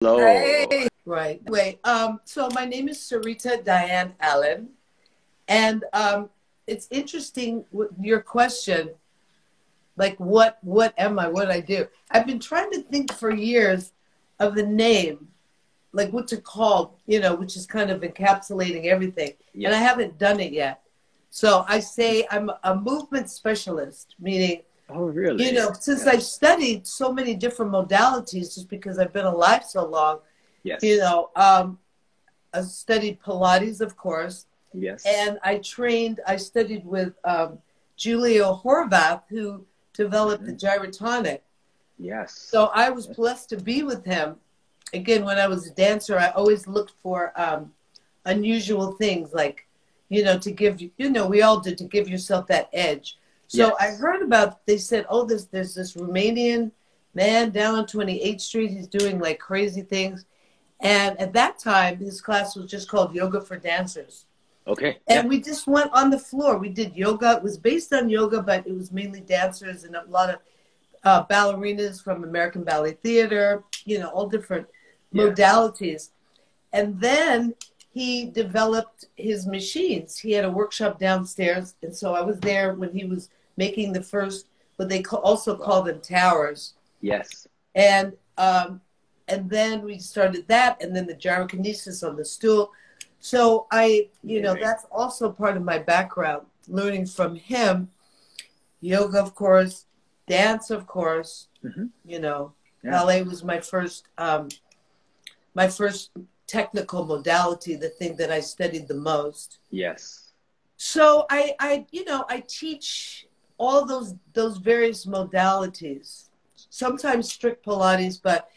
Hello. Hey, right. Wait. So my name is Sarita Diane Allen, and it's interesting your question. Like, what am I? What do I do? I've been trying to think for years of the name, like what to call, which is kind of encapsulating everything, and I Yes. haven't done it yet. So I say I'm a movement specialist, meaning, Oh, really? since Yes. I've studied so many different modalities, just because I've been alive so long. You Yes. know, um, I studied Pilates, of course, Yes. and I studied with Julio Horvath, who developed the Hmm. gyrotonic. Yes. So I was Yes. blessed to be with him. Again, when I was a dancer, I always looked for unusual things, like, to give you, we all did, to give yourself that edge. So I Yes. heard about, they said, oh, there's this Romanian man down on 28th Street. He's doing like crazy things. And at that time, his class was just called Yoga for Dancers. Okay. Yeah. And we just went on the floor. We did yoga. It was based on yoga, but it was mainly dancers and a lot of ballerinas from American Ballet Theater, all different Yes. modalities. And then he developed his machines. He had a workshop downstairs. And so I was there when he was making the first, what they also call Wow. them towers. Yes. And and then we started that, and then the gyrokinesis on the stool. So Amazing. that's also part of my background, learning from him. Yoga, of course, dance, of course. Hmm. You know, Yeah. Ballet was my first technical modality, the thing that I studied the most. Yes. So I teach all those various modalities. Sometimes strict Pilates, but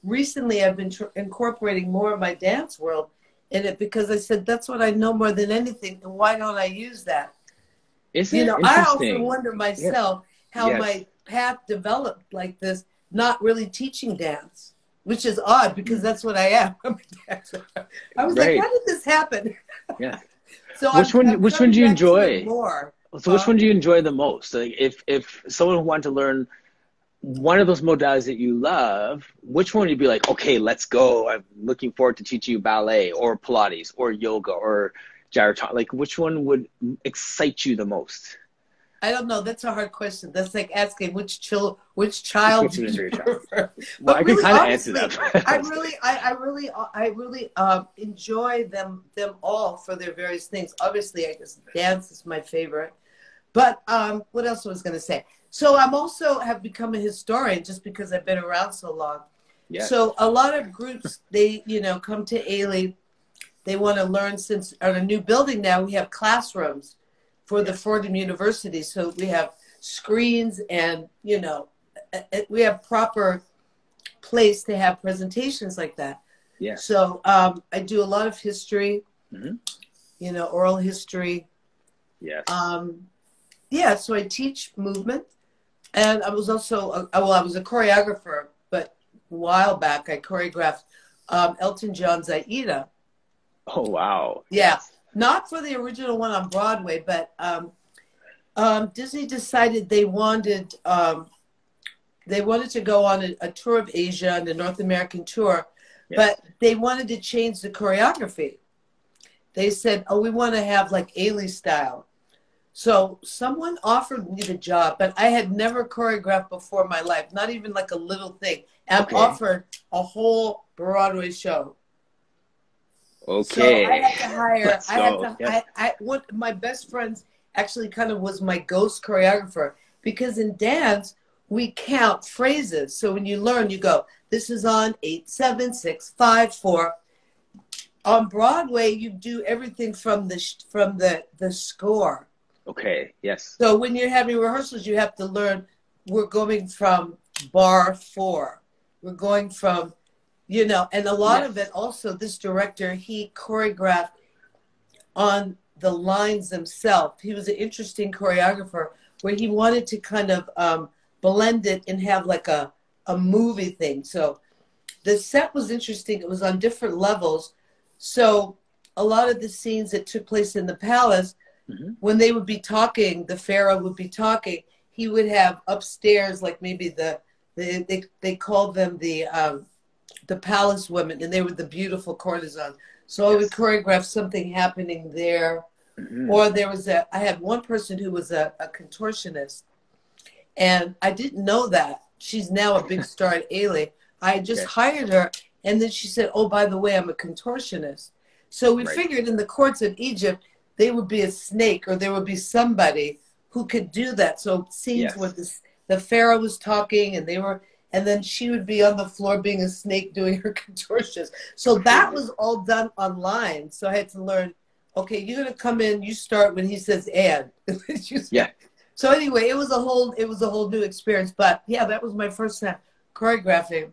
recently I've been incorporating more of my dance world in it, because I said that's what I know more than anything, and why don't I use that? Isn't it I often interesting? wonder Yes. myself how Yes. my path developed like this, not really teaching dance, which is odd because Mm. that's what I am. I'm a dancer. I was like, how Right. did this happen? Yes. So Which one? I'm Which one coming do you back to it enjoy? more. So, which Huh? one do you enjoy the most? Like, if someone wanted to learn one of those modalities that you love, which one would you be like, okay, let's go. I'm looking forward to teaching you ballet or Pilates or yoga or gyrotonic. Like, which one would excite you the most? I don't know. That's a hard question. That's like asking which Which child one do is you your child? prefer? Well, But I can really, kind of answer honestly, that. I I'm just kidding. really, I really enjoy them all for their various things. Obviously, I guess dance is my favorite. But what else was going to say? So I'm also have become a historian just because I've been around so long. So Yes. a lot of groups, they come to Ailey. They want to learn, since on a new building now we have classrooms for the Yes. Fordham University. So we have screens, and we have proper place to have presentations like that. Yes. So I do a lot of history, Hmm. oral history. Yes. Um, yeah, so I teach movement, and I was also I was a choreographer, but a while back I choreographed Elton John's Aida. Oh, wow. Yeah, Yes. not for the original one on Broadway, but Disney decided they wanted to go on a tour of Asia and a North American tour, Yes. but they wanted to change the choreography. They said, "Oh, we want to have like Ailey style." So someone offered me the job, but I had never choreographed before in my life, not even like a little thing. I'm Okay. offered a whole Broadway show. So I Okay. had to hire, Let's go. Yes. one of my best friends actually kind of was my ghost choreographer, because in dance, we count phrases. So when you learn, you go, this is on 8 7 6 5 4. On Broadway, you do everything from the score. Okay. Yes. So when you're having rehearsals, you have to learn, we're going from bar 4. We're going from, and a lot of it Yes. also, this director, he choreographed on the lines themselves. He was an interesting choreographer where he wanted to kind of blend it and have like a movie thing. So the set was interesting. It was on different levels. So a lot of the scenes that took place in the palace, Hmm. when they would be talking, the pharaoh would be talking, he would have upstairs, like maybe they called them the palace women, and they were the beautiful courtesans. So I would choreograph something happening there. Or there was I had one person who was a contortionist, and I didn't know that. She's now a big star at Ailey. I just hired her, and then she said, oh, by the way, I'm a contortionist. So we figured in the courts of Egypt, there would be a snake, or there would be somebody who could do that. So scenes where the pharaoh was talking, and and then she would be on the floor being a snake doing her contortions. So that was all done online. So I had to learn, okay, you're going to come in, you start when he says and. So anyway, it was a whole new experience. But yeah, that was my first time choreographing.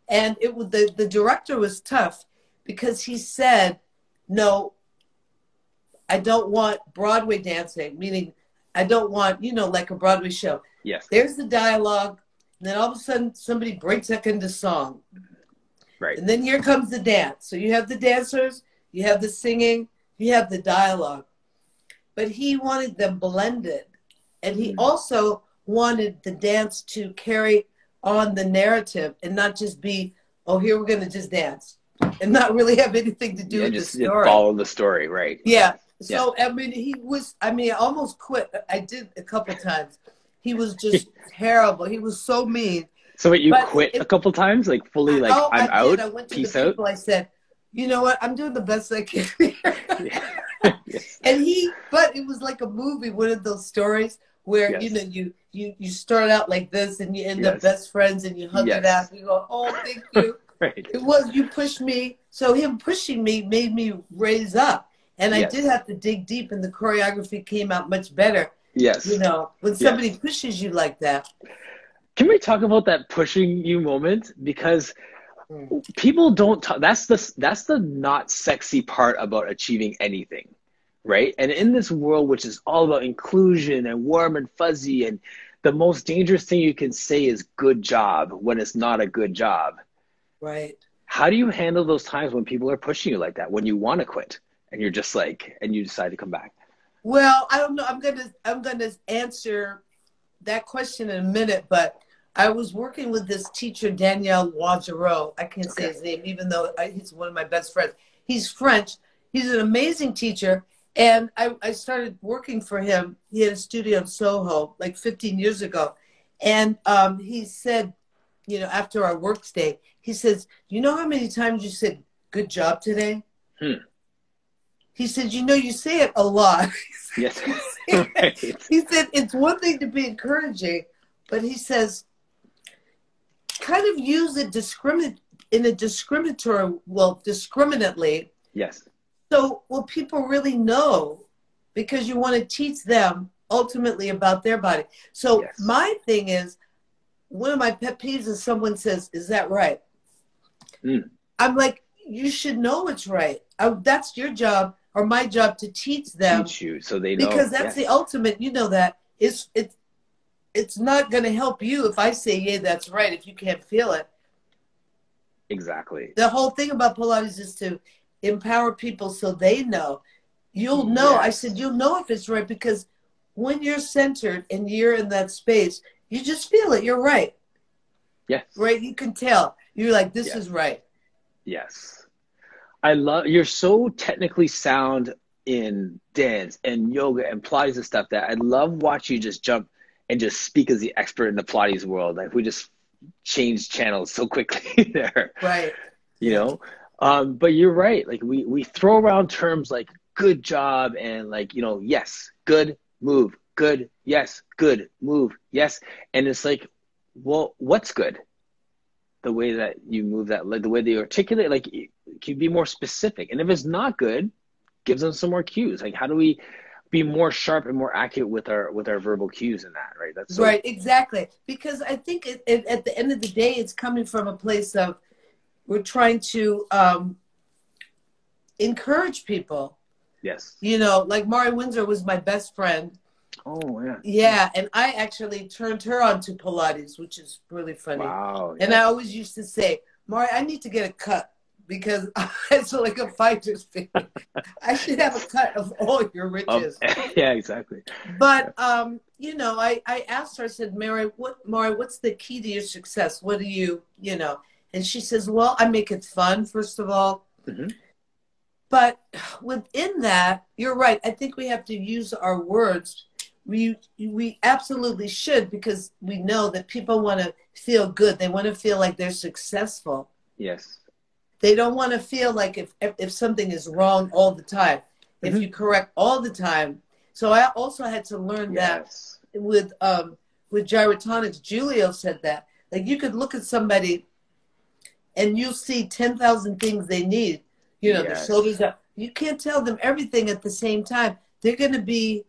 And it was the director was tough because he said, no, I don't want Broadway dancing, meaning I don't want, like a Broadway show. Yes. There's the dialogue, and then all of a sudden somebody breaks up into song. Right. And then here comes the dance. So you have the dancers, you have the singing, you have the dialogue. But he wanted them blended. And he also wanted the dance to carry on the narrative and not just be, oh, here we're going to just dance and not really have anything to do with the story. Follow the story, right? Yeah. So, I mean, I almost quit. I did a couple times. He was just terrible. He was so mean. So wait, you quit a couple times? Like fully like, I'm out, I went to peace the people, out? I said, you know what? I'm doing the best I can here. And but it was like a movie, one of those stories where, you start out like this and you end up best friends and you hug it out and you go, oh, thank you. It was, you pushed me. So him pushing me made me raise up. And I did have to dig deep, and the choreography came out much better. Yes. When somebody pushes you like that. Can we talk about that pushing you moment? Because people don't talk. That's the not sexy part about achieving anything, right? And in this world, which is all about inclusion and warm and fuzzy, and the most dangerous thing you can say is good job when it's not a good job. Right. How do you handle those times when people are pushing you like that, when you want to quit and you're just like, and you decide to come back? Well, I don't know. I'm gonna answer that question in a minute, but I was working with this teacher, Daniel Wajero. I can't say his name, even though he's one of my best friends. He's French. He's an amazing teacher. And I started working for him. He had a studio in Soho like 15 years ago. And he said, after our work day, he says, you know how many times you said, good job today? He said, you say it a lot. Yes. He said, it's one thing to be encouraging, but he says, kind of use it discriminately. Yes. So will people really know, because you want to teach them ultimately about their body. So my thing is, one of my pet peeves is someone says, is that right? I'm like, you should know it's right. That's your job or my job to teach them. Teach you so they know. Because that's the ultimate, that. It's not going to help you if I say, yeah, that's right, if you can't feel it. Exactly. The whole thing about Pilates is to empower people so they know. You'll know. I said, you'll know if it's right, because when you're centered and you're in that space, you just feel it. You're right. Yes. Right? You can tell. You're like, this is right. Yes. You're so technically sound in dance and yoga and Pilates and stuff that I love watching you just jump and just speak as the expert in the Pilates world. Like, we just change channels so quickly there. Right. But you're right. Like, we throw around terms like good job and like, yes, good, move, good, yes, good, move, yes. And it's like, well, what's good? The way that you move that, like the way that you articulate, like, can you be more specific? And if it's not good, give them some more cues. Like, how do we be more sharp and more accurate with our verbal cues in that, right? That's right, exactly. Because I think at the end of the day, it's coming from a place of, we're trying to encourage people. Yes. Like Mari Windsor was my best friend. Oh, yeah. Yeah, and I actually turned her on to Pilates, which is really funny. Wow. And I always used to say, Mari, I need to get a cut, because it's like a fighter's thing. I should have a cut of all your riches. Yeah, exactly. But, I asked her, I said, Mari, what's the key to your success? What do you, And she says, well, I make it fun, first of all. Mm-hmm. But within that, you're right. I think we have to use our words. We absolutely should, because we know that people want to feel good. They want to feel like they're successful. Yes. They don't want to feel like if something is wrong all the time, if Mm-hmm. you correct all the time. So I also had to learn that with gyrotonics. Julio said that. Like, you could look at somebody and you see 10,000 things they need. You know, their shoulders up. You can't tell them everything at the same time. They're going to be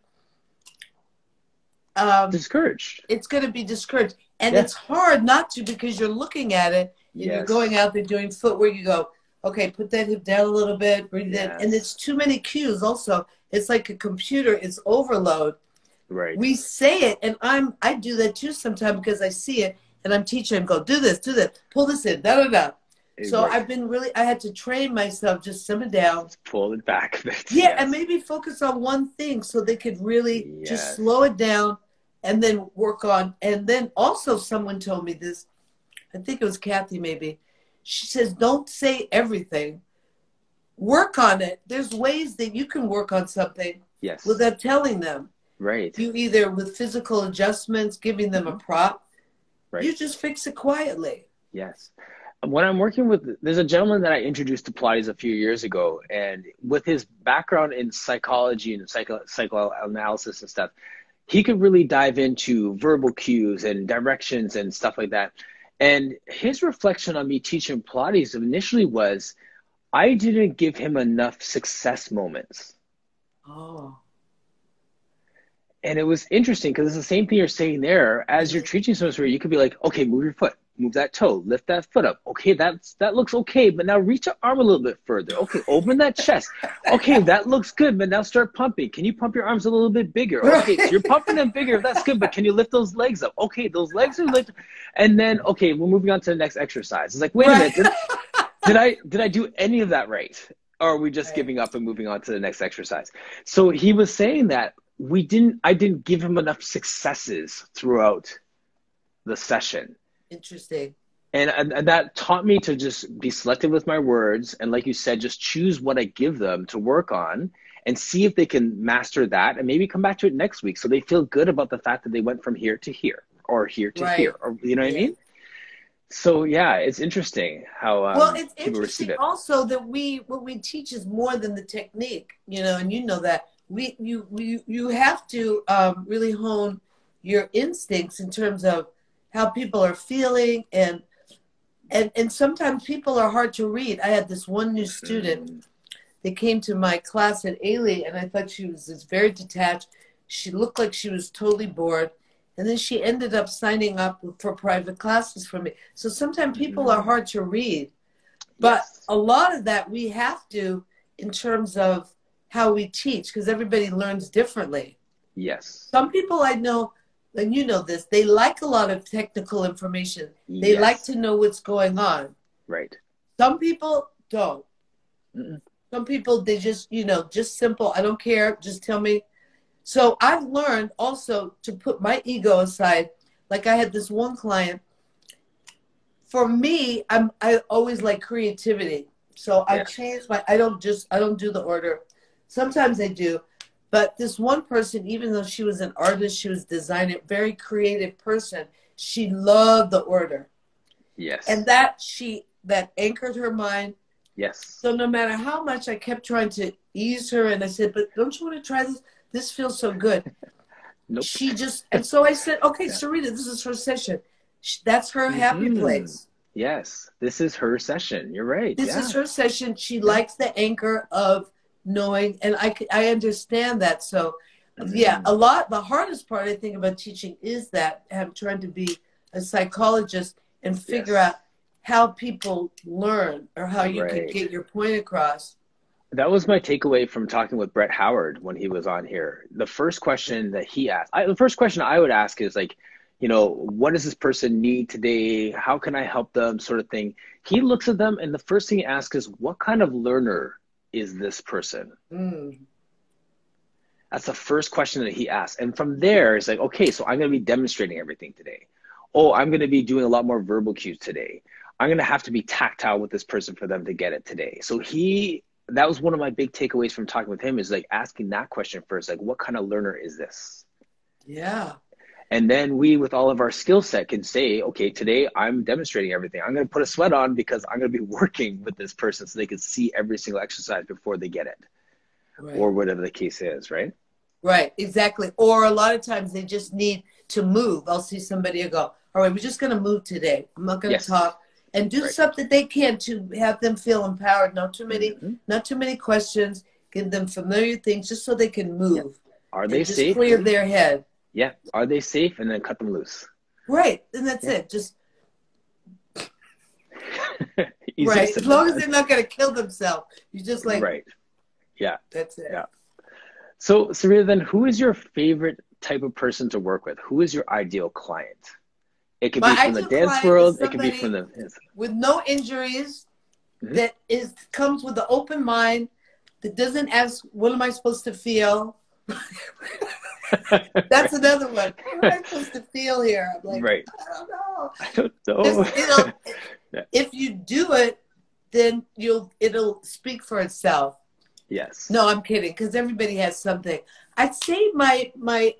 discouraged. It's going to be discouraged. And it's hard not to, because you're looking at it and you're going out there doing footwork. You go, okay, put that hip down a little bit, breathe in. And it's too many cues also. It's like a computer. It's overload. Right. We say it, and I do that too sometimes, because I see it and I'm teaching them, go, do this, pull this in, da-da-da. So I've been I had to train myself, just simmer down. Just pull it back a bit. Yeah, and maybe focus on one thing so they could really just slow it down and then work on. And then also someone told me this, I think it was Kathy maybe. She says, don't say everything. Work on it. There's ways that you can work on something without telling them. Right. You either with physical adjustments, giving them a prop, you just fix it quietly. Yes. When I'm working with, there's a gentleman that I introduced to Pilates a few years ago, and with his background in psychology and psychoanalysis and stuff, he could really dive into verbal cues and directions and stuff like that. And his reflection on me teaching Pilates initially was, I didn't give him enough success moments. Oh. And it was interesting, because it's the same thing you're saying there. As you're teaching someone, where you could be like, okay, move your foot, move that toe, lift that foot up. Okay, that looks okay, but now reach your arm a little bit further. Okay, open that chest. Okay, that looks good, but now start pumping. Can you pump your arms a little bit bigger? Okay, so you're pumping them bigger. That's good, but can you lift those legs up? Okay, those legs are lifted. And then, okay, we're moving on to the next exercise. It's like, wait a minute, did I do any of that right? Or are we just giving up and moving on to the next exercise? So he was saying that I didn't give him enough successes throughout the session. Interesting. And that taught me to just be selective with my words. And like you said, just choose what I give them to work on and see if they can master that, and maybe come back to it next week, so they feel good about the fact that they went from here to here, or here to here, or, you know what I mean? So yeah, it's interesting how it's people receive it. Also that what we teach is more than the technique, you know, and you know that. You have to really hone your instincts in terms of how people are feeling, and sometimes people are hard to read. I had this one new student that came to my class at Ailey, and I thought she was just very detached. She looked like she was totally bored, and then she ended up signing up for private classes from me. So sometimes people are hard to read, but a lot of that we have to, in terms of how we teach, because everybody learns differently. Yes. Some people I know, and you know this, they like a lot of technical information. They like to know what's going on. Right. Some people don't. Some people, they just, you know, just simple, I don't care, just tell me. So I've learned also to put my ego aside. Like, I had this one client. For me, I always like creativity. So I changed I don't do the order. Sometimes I do, but this one person, even though she was an artist, she was a designer, very creative person, she loved the order. Yes. And that anchored her mind. Yes. So no matter how much I kept trying to ease her, and I said, but don't you want to try this? This feels so good. Nope. She just, and so I said, okay, Sarita, this is her session. That's her happy place. Yes. This is her session. You're right. This is her session. She likes the anchor of knowing, and I understand that. So the hardest part I think about teaching is that I'm trying to be a psychologist and figure out how people learn, or how you can get your point across. That was my takeaway from talking with Brett Howard when he was on here. The first question that he asked, the first question I would ask is like, you know, what does this person need today? How can I help them, sort of thing. He looks at them, and the first thing he asks is, what kind of learner is this person? That's the first question that he asks. And from there, it's like, okay, so I'm going to be demonstrating everything today. Oh, I'm going to be doing a lot more verbal cues today. I'm going to have to be tactile with this person for them to get it today. So that was one of my big takeaways from talking with him, is like asking that question first, like, what kind of learner is this? Yeah. And then we, with all of our skill set, can say, okay, today I'm demonstrating everything. I'm going to put a sweat on because I'm going to be working with this person so they can see every single exercise before they get it, Right. or whatever the case is, right? Right, exactly. Or a lot of times they just need to move. I'll see somebody and go, all right, we're just going to move today. I'm not going to talk, and do something they can to have them feel empowered. Not too many questions. Give them familiar things just so they can move. Yeah. Are they just safe? Clear their head. Yeah. Are they safe? And then cut them loose. Right. And that's it. Just right. As long as they're not going to kill themselves. You just like, right. Yeah. That's it. Yeah. So Sarita, then who is your favorite type of person to work with? Who is your ideal client? It could be from the dance world. It could be from the with no injuries, that comes with an open mind, that doesn't ask, what am I supposed to feel? That's another one. What am I supposed to feel here? I'm like, I don't know. I don't know. Just, if you do it, then it'll speak for itself. Yes. No, I'm kidding, because everybody has something. I'd say my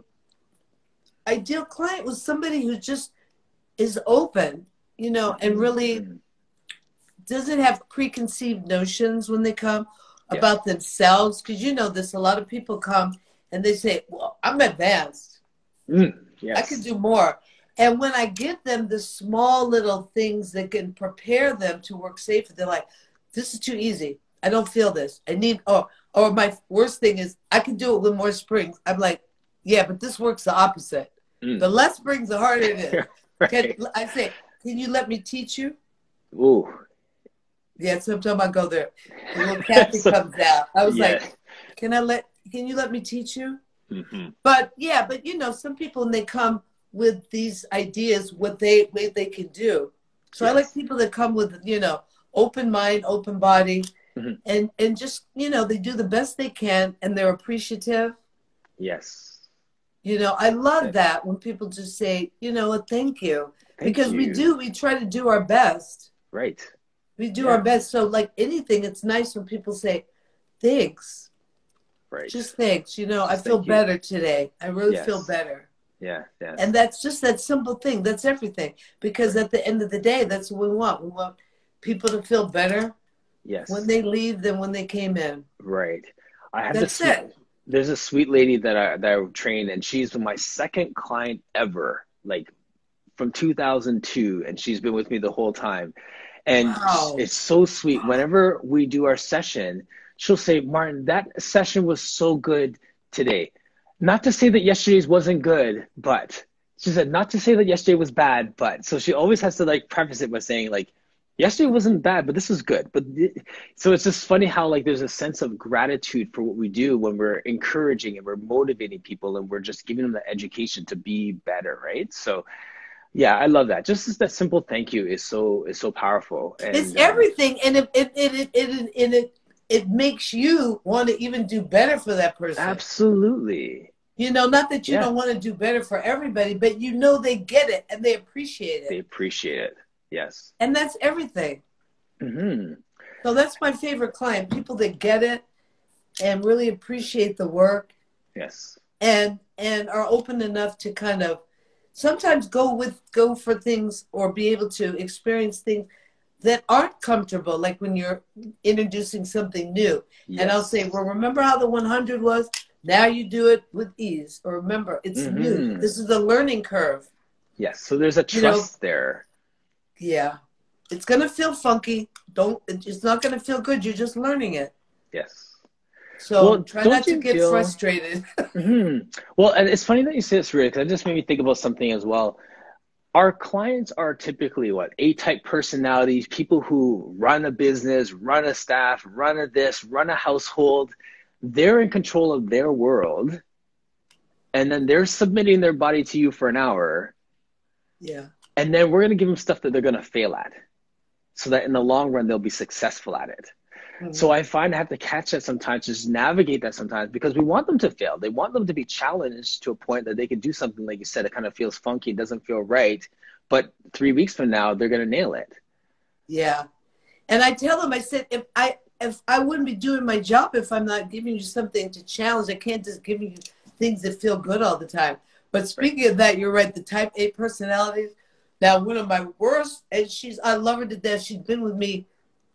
ideal client was somebody who just is open, and really doesn't have preconceived notions when they come about themselves. Because this, a lot of people come and they say, well, I'm advanced. I can do more. And when I give them the small little things that can prepare them to work safer, they're like, this is too easy. I don't feel this. I need, or my worst thing is, I can do it with more springs. I'm like, yeah, but this works the opposite. The less springs, the harder it is. I say, can you let me teach you? Ooh. Yeah, sometimes I go there. The little Kathy comes out. I was like, can you let me teach you? But some people, when they come with these ideas, what they can do. So I like people that come with, open mind, open body, and just, they do the best they can, and they're appreciative. Yes. I love that when people just say, thank you. Because we try to do our best. Right. We do our best. So like anything, it's nice when people say, thanks. Right. Just thanks. I feel better today. I really feel better. Yeah. Yeah. And that's just that simple thing. That's everything. Because at the end of the day, that's what we want. We want people to feel better when they leave than when they came in. Right. There's a sweet lady that I trained, and she's my second client ever, like from 2002, and she's been with me the whole time. And it's so sweet. Whenever we do our session, she'll say, Martin, that session was so good today. Not to say that yesterday's wasn't good, but she said, not to say that yesterday was bad, but. So she always has to like preface it by saying like, yesterday wasn't bad, but this was good. So it's just funny how like there's a sense of gratitude for what we do when we're encouraging and we're motivating people and we're just giving them the education to be better, right? So yeah, I love that. Just that simple thank you is so powerful. And, it's everything, and it makes you want to even do better for that person. Absolutely. Not that you don't want to do better for everybody, but they get it and they appreciate it. They appreciate it. Yes. And that's everything. So that's my favorite client, people that get it and really appreciate the work. Yes. And are open enough to kind of sometimes go for things or be able to experience things that aren't comfortable, like when you're introducing something new. Yes. And I'll say, well, remember how the 100 was? Now you do it with ease. Or remember, it's new. This is a learning curve. Yes. So there's a trust there. Yeah. It's going to feel funky. It's not going to feel good. You're just learning it. Yes. So try not to get frustrated. Well, and it's funny that you say this, Rita, because it just made me think about something as well. Our clients are typically A-type personalities, people who run a business, run a staff, run a household. They're in control of their world. And then they're submitting their body to you for an hour. Yeah. And then we're going to give them stuff that they're going to fail at so that in the long run, they'll be successful at it. So I find I have to catch that sometimes, just navigate that sometimes, because we want them to fail. They want them to be challenged to a point that they can do something, like you said, it kind of feels funky, it doesn't feel right. But 3 weeks from now, they're going to nail it. Yeah. And I tell them, I said, if I wouldn't be doing my job if I'm not giving you something to challenge. I can't just give you things that feel good all the time. But speaking of that, you're right. The type A personalities. Now, one of my worst, and I love her to death. She's been with me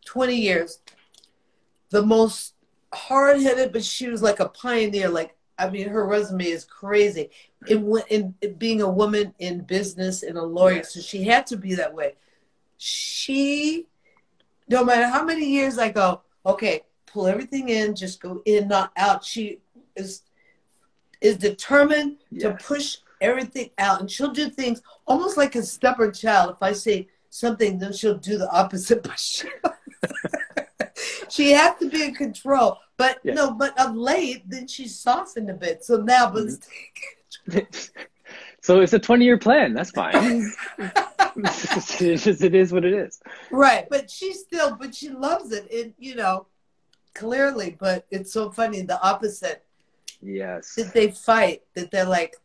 20 years. The most hard-headed, but she was like a pioneer. Like, I mean, her resume is crazy. In being a woman in business and a lawyer, Yes. so she had to be that way. She, no matter how many years I go, okay, pull everything in, just go in, not out. She is determined to push everything out, and she'll do things almost like a stubborn child. If I say something, then she'll do the opposite. But she has to be in control. But no, but of late, then she's softened a bit. So now, but so it's a 20-year plan. That's fine. It is what it is. Right, but she loves it. It, you know, clearly. But it's so funny. The opposite. Yes. That they fight. That they're like,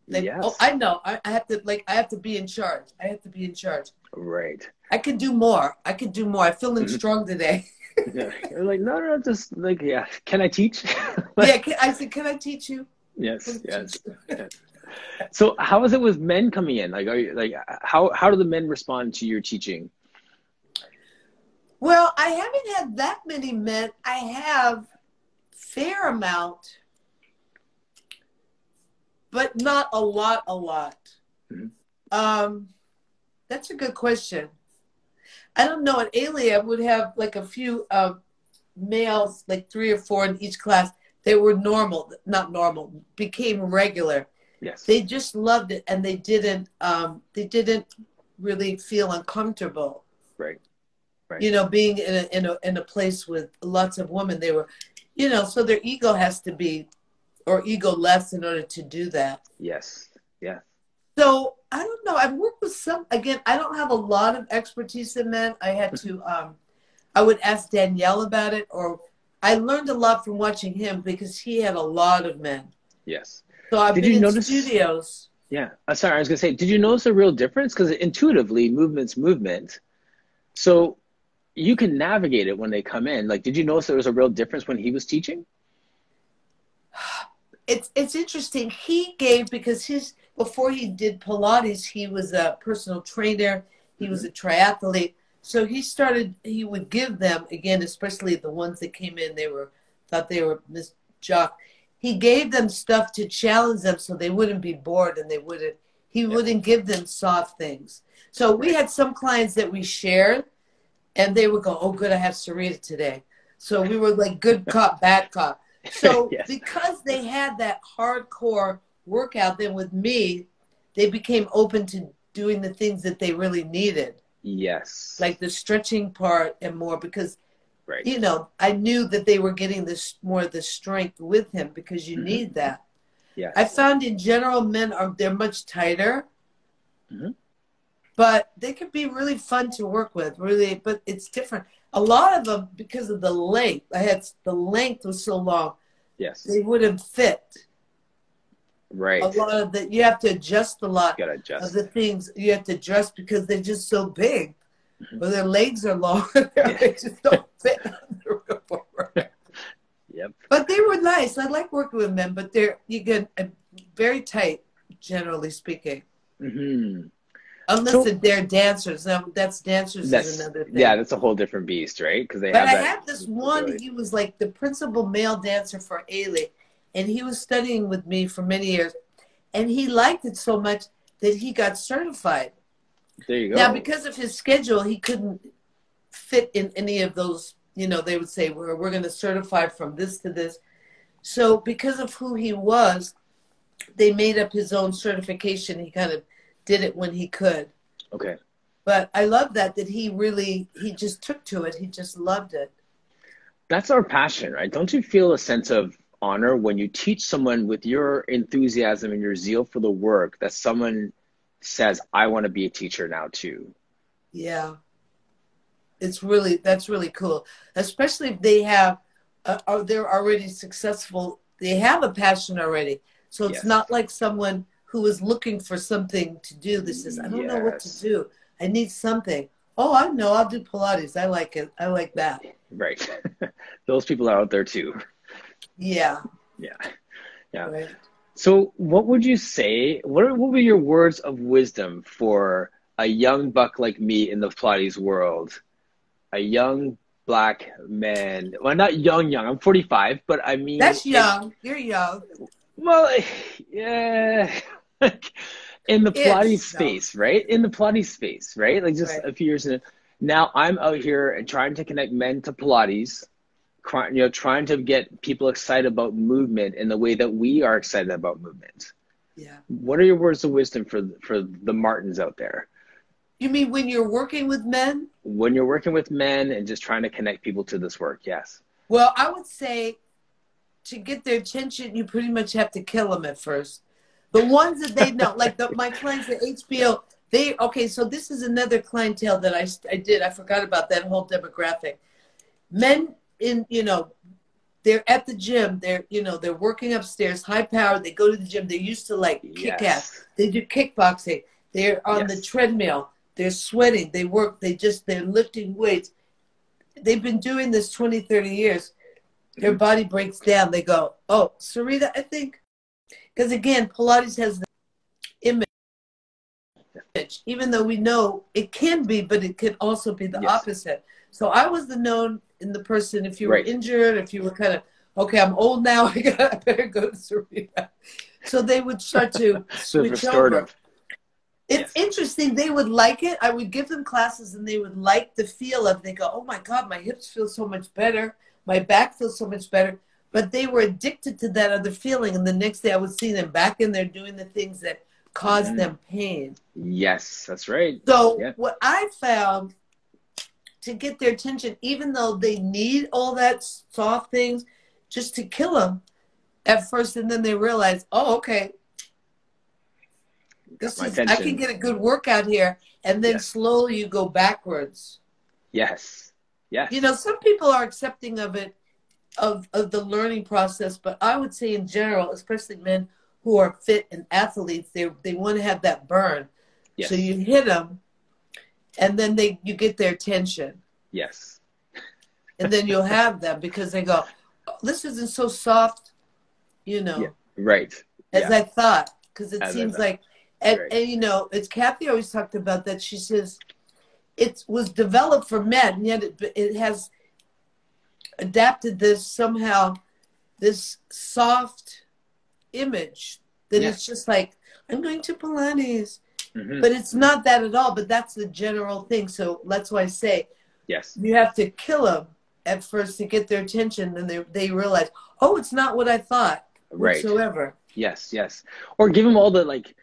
yes. Oh, I know. I have to be in charge. I have to be in charge. Right. I can do more. I can do more. I'm feeling strong today. Yeah. You're like, no, just like, yeah. Can I teach? I said, can I teach you? Yes. Yes. So how is it with men coming in? Like, are you like, how do the men respond to your teaching? Well, I haven't had that many men. I have fair amount, but not a lot. Mm-hmm. That's a good question. I don't know. At Ailey, I would have like a few males, like 3 or 4 in each class. They were not normal, became regular. Yes. They just loved it, and they didn't really feel uncomfortable. Right. Right. You know, being in a place with lots of women, they were, you know, so their ego has to be, or ego less in order to do that. Yes. Yeah. So I don't know. I've worked with some. Again, I don't have a lot of expertise in men. I had to. I would ask Danielle about it, or I learned a lot from watching him because he had a lot of men. Yes. So I've been in studios. Yeah. Sorry, I was gonna say, did you notice a real difference? Because intuitively, movement's movement. So you can navigate it when they come in. Like, did you notice there was a real difference when he was teaching? It's interesting. He gave, because before he did Pilates, he was a personal trainer. He was a triathlete. So he would give them, again, especially the ones that came in, thought they were Miss Jock. He gave them stuff to challenge them so they wouldn't be bored, and he wouldn't give them soft things. So we had some clients that we shared, and they would go, oh, good, I have Sarita today. So we were like good cop, bad cop. So because they had that hardcore workout, then with me, they became open to doing the things that they really needed. Yes. Like the stretching part and more, because, you know, I knew that they were getting more of the strength with him, because you need that. Yes. I found in general, they're much tighter, but they could be really fun to work with, really, but it's different. A lot of them, because of the length, the length was so long, they wouldn't fit. Right. A lot of you have to adjust a lot of the things. You have to adjust because they're just so big. But their legs are long. They just don't fit on the roof. Yep. But they were nice. I like working with men, but you get very tight, generally speaking. Unless they're dancers. Now, dancers is another thing. Yeah, that's a whole different beast, right? Because I had this one. He was like the principal male dancer for Ailey, and he was studying with me for many years, and he liked it so much that he got certified. There you go. Now, because of his schedule, he couldn't fit in any of those. You know, they would say we're going to certify from this to this. So, because of who he was, they made up his own certification. He kind of did it when he could. Okay. But I love that he just took to it. He just loved it. That's our passion, right? Don't you feel a sense of honor when you teach someone with your enthusiasm and your zeal for the work, that someone says, I want to be a teacher now too? Yeah. That's really cool. Especially if they they're already successful. They have a passion already. So it's not like someone who is looking for something to do. This is, I don't know what to do. I need something. Oh, I know. I'll do Pilates. I like it. I like that. Right. Those people are out there too. Yeah. Yeah. Yeah. Right. So what would you say, what would be your words of wisdom for a young buck like me in the Pilates world? A young black man. Well, not young, I'm 45, but I mean, That's young. You're young. well, yeah, in the Pilates Ish. No. space, right? In the Pilates space, right? Like just Right. a few years in. Now I'm out here and trying to connect men to Pilates, trying to get people excited about movement in the way that we are excited about movement. Yeah. What are your words of wisdom for the Martins out there? You mean when you're working with men? When you're working with men and just trying to connect people to this work, yes. Well, I would say to get their attention, you pretty much have to kill them at first. The ones that they know, like my clients at HBO, okay, so this is another clientele that I did. I forgot about that whole demographic. Men they're at the gym, they're working upstairs, high powered, they go to the gym, they're used to like kick ass. They do kickboxing, they're on the treadmill, they're sweating, they work, they're lifting weights. They've been doing this 20, 30 years. Their body breaks down. They go, oh, Sarita, I think, because again, Pilates has the image, even though we know it can be, but it can also be the opposite. So I was the known in the person, if you were injured, if you were kind of, okay, I'm old now, I better go to Sarita. So they would start to switch over. It's interesting. They would like it. I would give them classes and they would like the feel of, they go, oh my God, my hips feel so much better. My back feels so much better. But they were addicted to that other feeling. And the next day I would see them back in there doing the things that caused them pain. Yes, that's right. So what I found to get their attention, even though they need all that soft things, just to kill them at first. And then they realize, oh, okay, I can get a good workout here. And then slowly you go backwards. Yes. Yes. You know, some people are accepting of it, of the learning process, but I would say in general, especially men who are fit and athletes, they want to have that burn. Yes. So you hit them, and then you get their attention. Yes. And then you'll have them because they go, oh, this isn't so soft, you know. Yeah. Right. As I thought, because it seems like, and you know, it's Kathy always talked about that. She says, it was developed for men, and yet it has adapted this somehow, this soft image that it's just like, I'm going to Pilates. But it's not that at all, but that's the general thing. So that's why I say you have to kill them at first to get their attention, and they realize, oh, it's not what I thought whatsoever. Yes, yes. Or give them all the, like,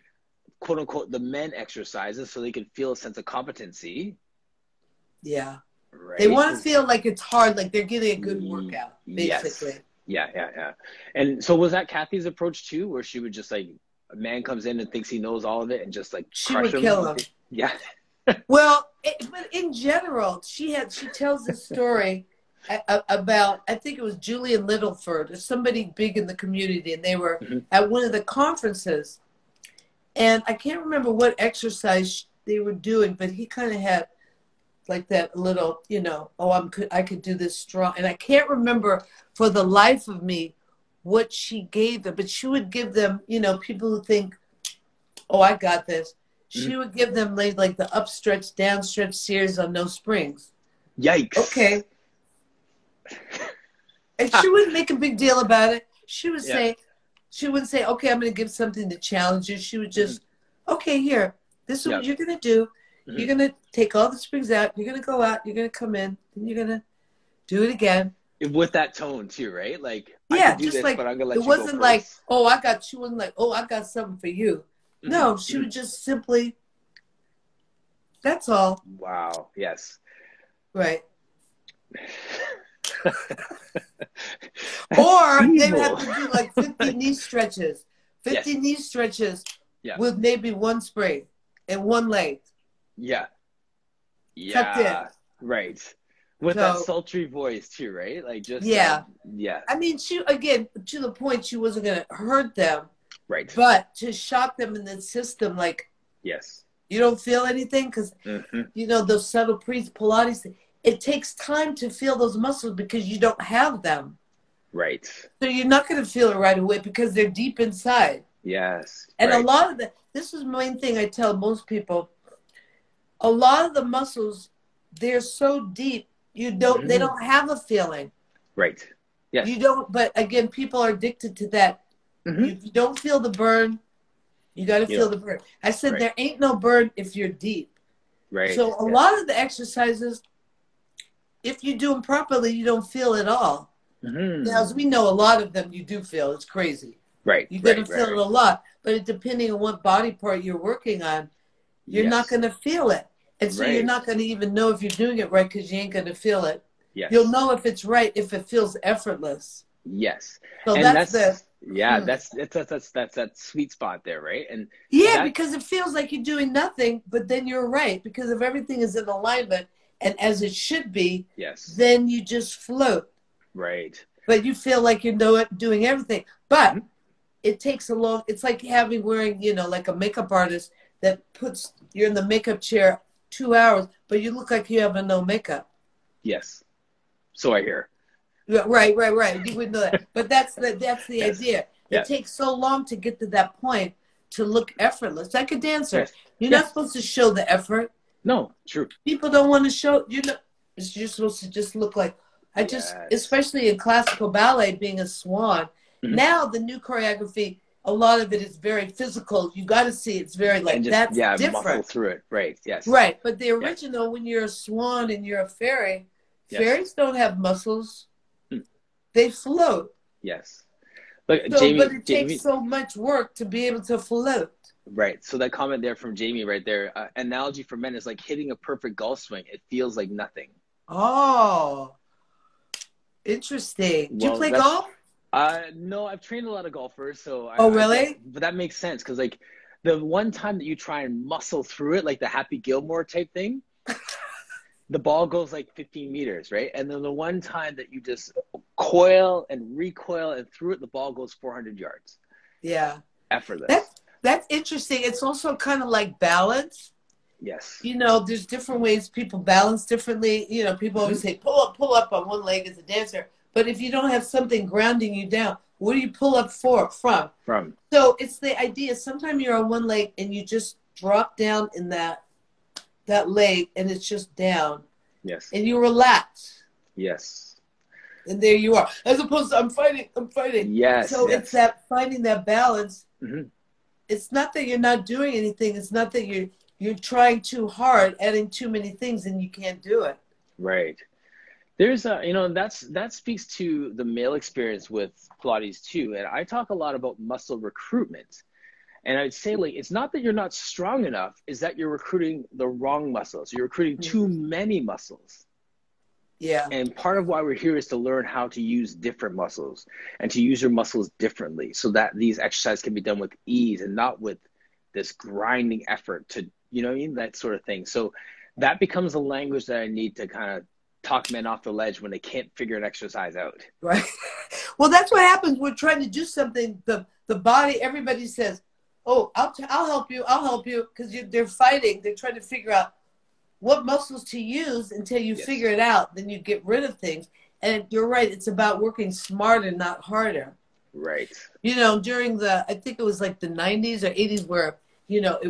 quote unquote, the men exercises so they can feel a sense of competency. Yeah. Right. They want to feel like it's hard, like they're getting a good workout, basically. Yes. Yeah. And so was that Kathy's approach too, where she would just like, a man comes in and thinks he knows all of it and just like she would kill him. Yeah. Well, but in general, she tells this story about, I think it was Julian Littleford or somebody big in the community, and they were at one of the conferences, and I can't remember what exercise they were doing, but he kind of had like that little, you know, oh, I could do this strong. And I can't remember for the life of me what she gave them, but she would give them, you know, people who think, oh, I got this. She would give them like the upstretch, downstretch series on no springs. Yikes. Okay. And she wouldn't make a big deal about it. She would say, she wouldn't say, okay, I'm going to give something to challenge you. She would just, okay, here, this is what you're going to do. You're going to take all the springs out. You're going to go out. You're going to come in. Then you're going to do it again. With that tone too, right? Like, yeah, I can do just this, like, but I'm gonna let it you wasn't go like, first. oh, she wasn't like, oh, I got something for you. No, she would just simply, that's all. Wow. Yes. Right. Or they would have to do like 50 knee stretches. 50 knee stretches with maybe one spring and one leg. Yeah. Tucked in. Right. With that sultry voice too, right? Like just yeah. I mean, she, again, to the point, she wasn't going to hurt them. Right. But to shock them in the system, like, yes, You don't feel anything because, you know, those subtle Pilates, it takes time to feel those muscles because you don't have them. Right. So you're not going to feel it right away because they're deep inside. Yes. And right. a lot of this is the main thing I tell most people. A lot of the muscles, they're so deep, they don't have a feeling. Right. Yes. You don't, but again, people are addicted to that. If you don't feel the burn, you got to feel the burn. I said there ain't no burn if you're deep. Right. So a lot of the exercises, if you do them properly, you don't feel at all. Now, as we know, a lot of them you do feel. It's crazy. Right. You're going to feel it a lot. But depending on what body part you're working on, you're not going to feel it. And so you're not going to even know if you're doing it right because you ain't going to feel it. Yes. You'll know if it's right if it feels effortless. Yes. So and that's that's that sweet spot there, right? And because it feels like you're doing nothing, but then you're right because if everything is in alignment and as it should be, then you just float. Right. But you feel like you're doing everything. But it takes it's like wearing, you know, like a makeup artist that you're in the makeup chair 2 hours, but you look like you have no makeup. Yes. So I hear. Right. You wouldn't know that. But that's the idea. It takes so long to get to that point to look effortless. Like a dancer. You're not supposed to show the effort. No, true. People don't want to show, you're supposed to just look like, especially in classical ballet, being a swan. Now the new choreography, a lot of it is very physical. You got to see it's very like that's different. Muscle through it. Right. Yes. Right. But the original, when you're a swan and you're a fairy, fairies don't have muscles. They float. Yes. But Jamie, but it takes so much work to be able to float. Right. So that comment there from Jamie right there, analogy for men is like hitting a perfect golf swing. It feels like nothing. Oh, interesting. Do you play golf? No, I've trained a lot of golfers. So really? But that makes sense because like the one time that you try and muscle through it, like the Happy Gilmore type thing, the ball goes like 15 meters, right? And then the one time that you just coil and recoil and through it, the ball goes 400 yards. Yeah. Effortless. That's interesting. It's also kind of like balance. Yes. You know, there's different ways people balance differently. You know, people always say, pull up on one leg as a dancer. But if you don't have something grounding you down, where do you pull up from? So it's the idea. Sometimes you're on one leg and you just drop down in that leg and it's just down. Yes. And you relax. Yes. And there you are. As opposed to I'm fighting. Yes. So it's that finding that balance. It's not that you're not doing anything. It's not that you're trying too hard, adding too many things and you can't do it. Right. There's that speaks to the male experience with Pilates too. And I talk a lot about muscle recruitment. And I'd say like, it's not that you're not strong enough, is that you're recruiting the wrong muscles. You're recruiting too many muscles. Yeah. And part of why we're here is to learn how to use different muscles and to use your muscles differently so that these exercises can be done with ease and not with this grinding effort to, you know what I mean? That sort of thing. So that becomes a language that I need to kind of talk men off the ledge when they can't figure an exercise out. Right. Well, that's what happens. We're trying to do something. The body, everybody says, oh, I'll help you. Because they're fighting. They're trying to figure out what muscles to use until you figure it out. Then you get rid of things. And you're right. It's about working smarter, not harder. Right. You know, during I think it was like the 90s or 80s where, you know,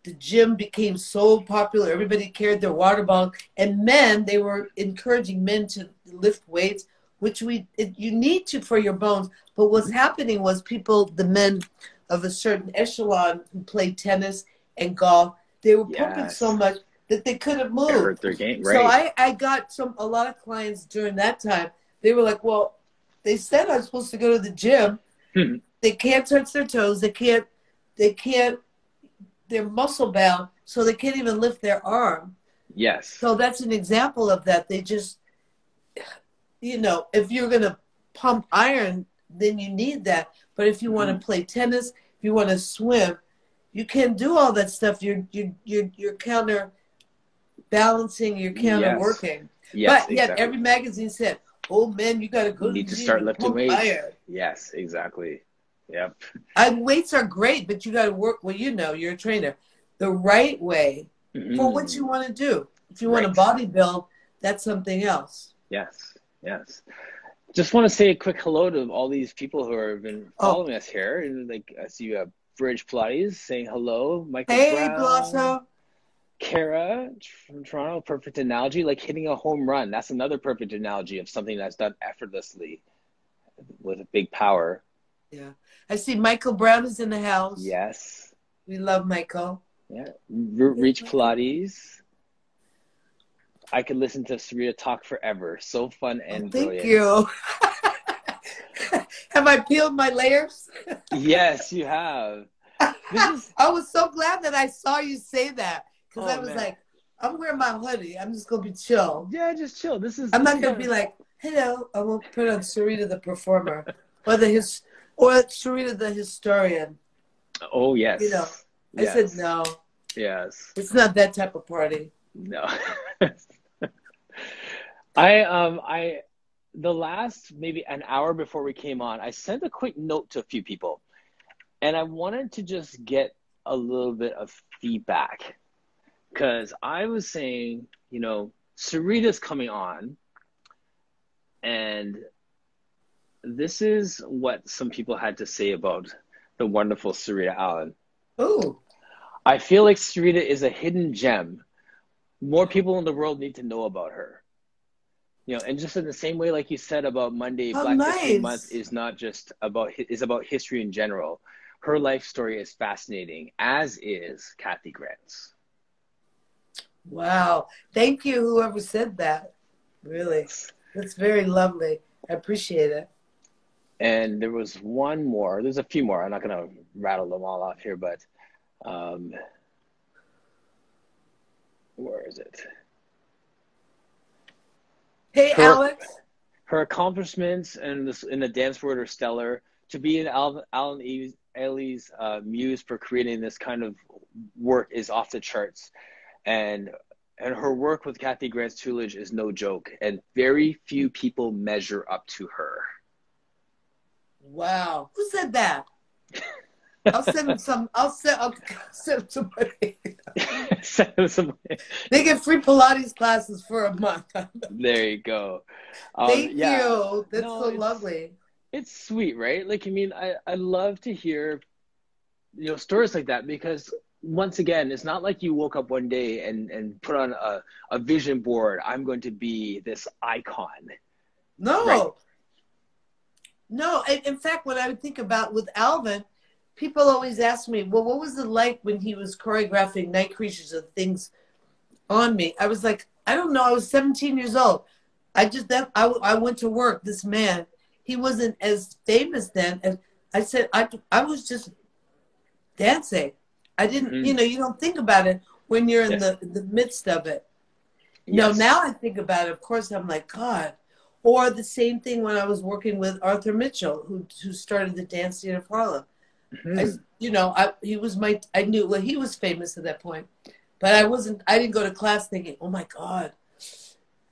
the gym became so popular. Everybody carried their water bottle. And men, they were encouraging men to lift weights, which you need to for your bones. But what's happening was the men of a certain echelon who played tennis and golf, they were pumping so much that they couldn't move. They hurt their game, right. So I got a lot of clients during that time. They were like, well, they said I'm supposed to go to the gym. They can't touch their toes. They can't, they're muscle bound, so they can't even lift their arm. Yes. So that's an example of that. They just, you know, if you're going to pump iron, then you need that. But if you want to play tennis, if you want to swim, you can't do all that stuff. You're counter balancing, you're counter working. Yes, but yet every magazine said, "Oh man, you got to go to the need to gym start and lifting pump weights." iron." Yes, exactly. Yep. Weights are great, but you got to work. Well, you know, you're a trainer. the right way for what you want to do. If you want to bodybuild, that's something else. Yes, yes. Just want to say a quick hello to all these people who have been following us here. And like, I see you have Bridge Pilates saying hello, Michael Hey, Brown, Blossom. Kara from Toronto, perfect analogy, like hitting a home run. That's another perfect analogy of something that's done effortlessly with a big power. Yeah. I see Michael Brown is in the house. Yes. We love Michael. Yeah. Reach Pilates. I could listen to Sarita talk forever. So fun and brilliant. Thank you. Have I peeled my layers? Yes, you have. I was so glad that I saw you say that. Because I was like, I'm wearing my hoodie. I'm just going to be chill. Yeah, just chill. I'm not going to be like, hello. I won't put on Sarita the performer. Or Sarita the historian. Oh, yes. You know, I said no. Yes. It's not that type of party. No. The last maybe an hour before we came on, I sent a quick note to a few people, and I wanted to just get a little bit of feedback, because I was saying, you know, Sarita's coming on, and this is what some people had to say about the wonderful Sarita Allen. Ooh. I feel like Sarita is a hidden gem. More people in the world need to know about her. You know, and just in the same way, like you said about Monday, Black History Month is not just about, is about history in general. Her life story is fascinating, as is Kathy Grant's. Wow. Thank you, whoever said that. Really. That's very lovely. I appreciate it. And there was one more. There's a few more. I'm not going to rattle them all off here, but where is it? Hey, Alex. Her accomplishments in the dance world are stellar. To be an Alan Ailey's muse for creating this kind of work is off the charts. And her work with Kathy Grant's tutelage is no joke. And very few people measure up to her. Wow. Who said that? I'll send them some. I'll send somebody. Send them somebody. They get free Pilates classes for a month. There you go. Thank you. That's so lovely. It's sweet, right? Like, I mean, I love to hear, you know, stories like that, because once again, it's not like you woke up one day and put on a vision board. I'm going to be this icon. No. Right? No. In fact, when I would think about with Alvin, people always ask me, well, what was it like when he was choreographing Night Creatures and things on me? I was like, I don't know. I was 17 years old. I went to work. This man, he wasn't as famous then. And I said, I was just dancing. I didn't, you know, you don't think about it when you're in the midst of it. No, now I think about it. Of course, I'm like, God. Or the same thing when I was working with Arthur Mitchell, who started the Dance Theater of Harlem. He was I knew, well, he was famous at that point, but I didn't go to class thinking, oh my God.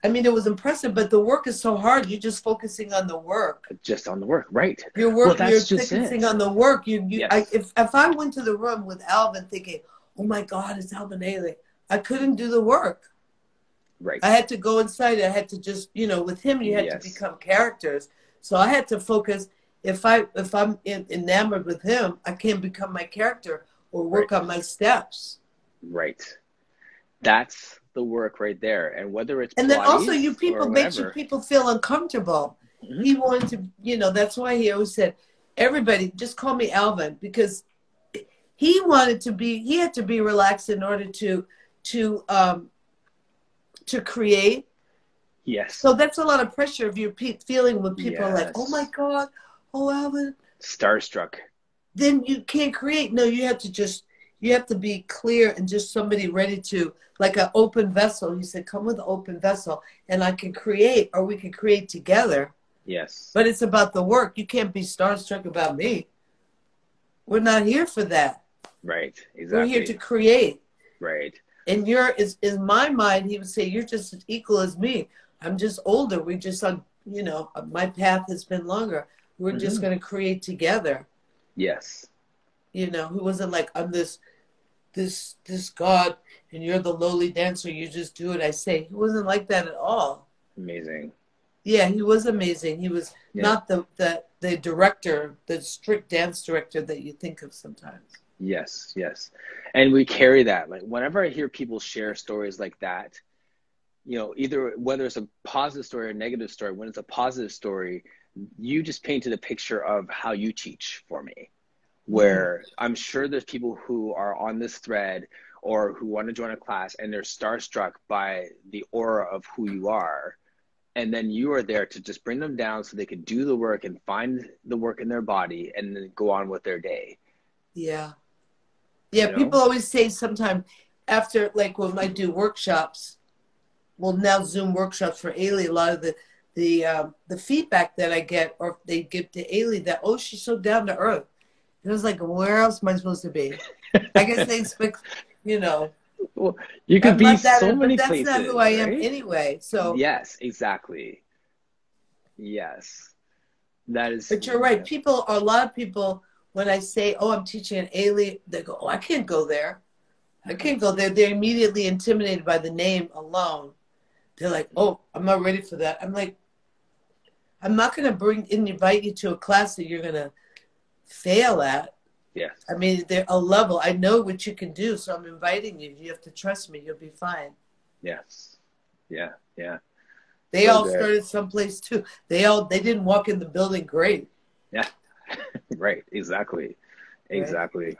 I mean, it was impressive, but the work is so hard. You're just focusing on the work. Just on the work, right. You're focusing on the work. If I went to the room with Alvin thinking, oh my God, it's Alvin Ailey, I couldn't do the work. Right. I had to go inside. I had to just, with him, you had to become characters. So I had to focus. If I'm enamored with him, I can't become my character or work on my steps. Right. That's the work right there. And whether it's and then also you people makes you people feel uncomfortable. Mm-hmm. He wanted to, that's why he always said, everybody just call me Alvin, because he had to be relaxed in order to create. Yes. So that's a lot of pressure if you're feeling when people are like, oh my God, oh Alvin. Starstruck. Then you can't create. No, you have to be clear and just somebody ready to, like an open vessel. He said, come with an open vessel and I can create, or we can create together. Yes. But it's about the work. You can't be starstruck about me. We're not here for that. Right. Exactly. We're here to create. Right. And in my mind, he would say, you're just as equal as me. I'm just older. We just, my path has been longer. We're just going to create together. Yes. He wasn't like, I'm this this God, and you're the lowly dancer. You just do it. I say he wasn't like that at all. Amazing. Yeah, he was amazing. He was not the director, the strict dance director that you think of sometimes. Yes, yes. And we carry that. Like whenever I hear people share stories like that, you know, either whether it's a positive story or a negative story, when it's a positive story, you just painted a picture of how you teach for me, where I'm sure there's people who are on this thread or who want to join a class and they're starstruck by the aura of who you are. And then you are there to just bring them down so they could do the work and find the work in their body and then go on with their day. Yeah. Yeah, You know? people always say sometimes after, like when I do workshops, well, now Zoom workshops for Ailey, a lot of the feedback that I get, or they give to Ailey, that, oh, she's so down to earth. And I was like, where else am I supposed to be? I guess they expect, you know. Well, you could I'm be like that, so many but that's places, not who I am right? anyway. So Yes, exactly. Yes. That is. but you're right. People, a lot of people, when I say, oh, I'm teaching an Ailey, they go, oh, I can't go there. I can't go there. They're immediately intimidated by the name alone. They're like, oh, I'm not ready for that. I'm like, I'm not going to invite you to a class that you're going to fail at. Yes. I mean, they're a level. I know what you can do, so I'm inviting you. You have to trust me. You'll be fine. Yes. Yeah. Yeah. They So all good. started someplace too. They didn't walk in the building great. Yeah. Right. Exactly. Right? Exactly.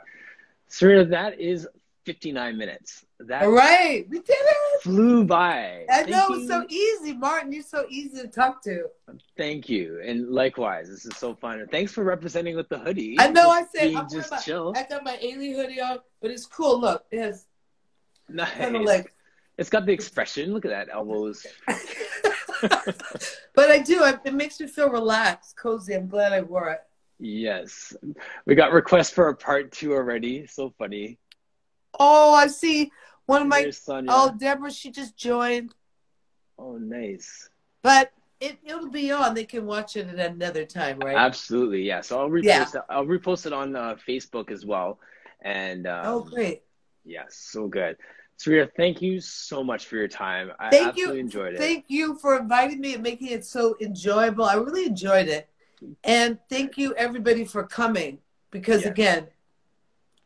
Sarita, that is 59 minutes. That All right. We did it. flew by. I Thank know. you. It's so easy, Martin. You're so easy to talk to. Thank you. And likewise, this is so fun. And thanks for representing with the hoodie. I know. I said Being just chill. I got my Ailey hoodie on, but it's cool. Look, it has Nice. kind of like. It's got the expression. Look at that, elbows. But I do. It makes me feel relaxed, cozy. I'm glad I wore it. Yes. We got requests for a part 2 already. So funny. Oh, I see one of my. There's Sonia. Oh, Deborah, she just joined. Oh, nice. But it'll be on. They can watch it at another time, right? Absolutely, yeah. So I'll repost it. I'll repost it on Facebook as well. And oh, great. yes, so good. Sarita, thank you so much for your time. I Thank absolutely you. enjoyed it. Thank you for inviting me and making it so enjoyable. I really enjoyed it. And thank you, everybody, for coming. Because, again,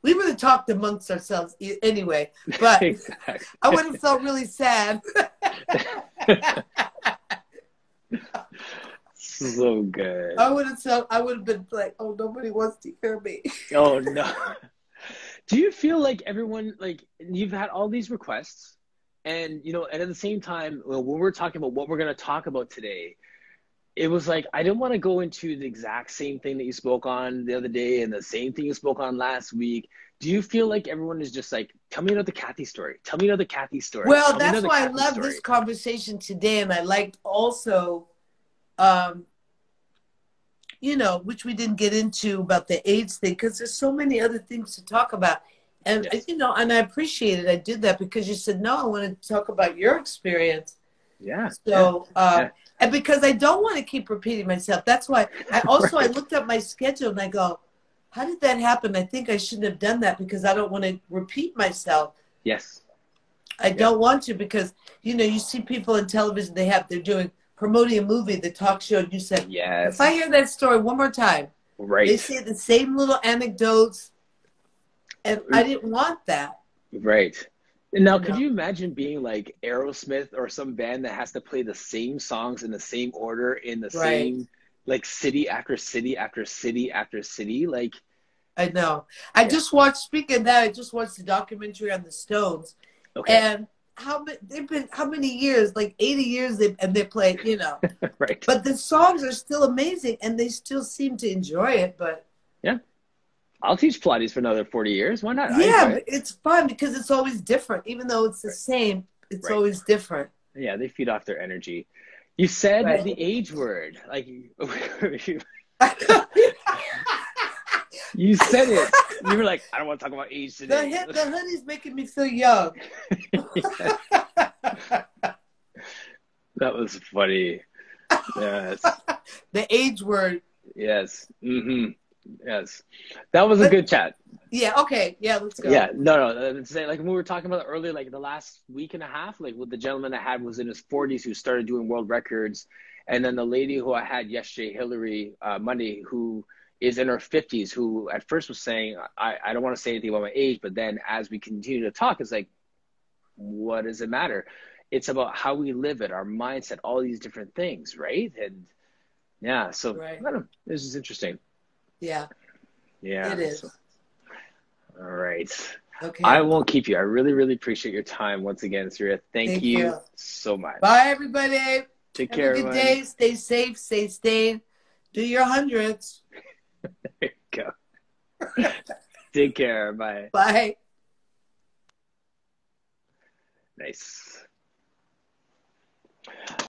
we would have talked amongst ourselves anyway. But Exactly. I would have felt really sad. So good. I would have been like, oh, nobody wants to hear me. Oh, no. Do you feel like everyone, like, you've had all these requests and, you know, and at the same time, when we're talking about what we're going to talk about today, it was like, I didn't want to go into the exact same thing that you spoke on the other day and the same thing you spoke on last week. Do you feel like everyone is just like, tell me another Kathy story. Tell me another Kathy story. Well, that's why I love this conversation today. And I liked also, you know, which we didn't get into about the AIDS thing, because there's so many other things to talk about. And, you know, and I appreciate it. I did that because you said, no, I want to talk about your experience. Yeah. So, and because I don't want to keep repeating myself. That's why I also, I looked at my schedule and I go, how did that happen? I think I shouldn't have done that because I don't want to repeat myself. Yes. I don't want to because, you know, you see people in television, they're doing promoting a movie, the talk show, and you said, if I hear that story one more time, they say the same little anecdotes, and I didn't want that. Right. And now, could you imagine being like Aerosmith or some band that has to play the same songs in the same order in the same, like, city after city after city after city? Like, I know. I just watched, speaking of that, I just watched the documentary on the Stones. Okay. And they've been how many years? Like 80 years, they play, you know. Right. But the songs are still amazing, and they still seem to enjoy it. But yeah, I'll teach Pilates for another 40 years. Why not? Yeah, it's fun because it's always different. Even though it's the same, it's always different. Yeah, they feed off their energy. You said the age word, like you said it. You were like, I don't want to talk about age today. The hoodie's making me feel young. That was funny. Yes. The age word. Yes. Mm-hmm. Yes. That was a good chat. Yeah. Okay. Yeah. Let's go. Yeah, no. Like when we were talking about it earlier, like the last week and a half, like with the gentleman I had was in his 40s who started doing world records, and then the lady who I had yesterday, Hillary Monday, who is in her 50s, who at first was saying, I don't want to say anything about my age, but then as we continue to talk, it's like, what does it matter? It's about how we live it, our mindset, all these different things, right? And yeah, so Right. I don't know, this is interesting. Yeah. Yeah, It so. is. All right. I Okay. won't keep you. I really, really appreciate your time once again, Sarita. Thank Thank you you. so Bye, much. everybody. Take Have a care, good everyone. day. Stay safe. Stay sane. Do your hundreds. There you go. Take care. Bye. Bye. Nice.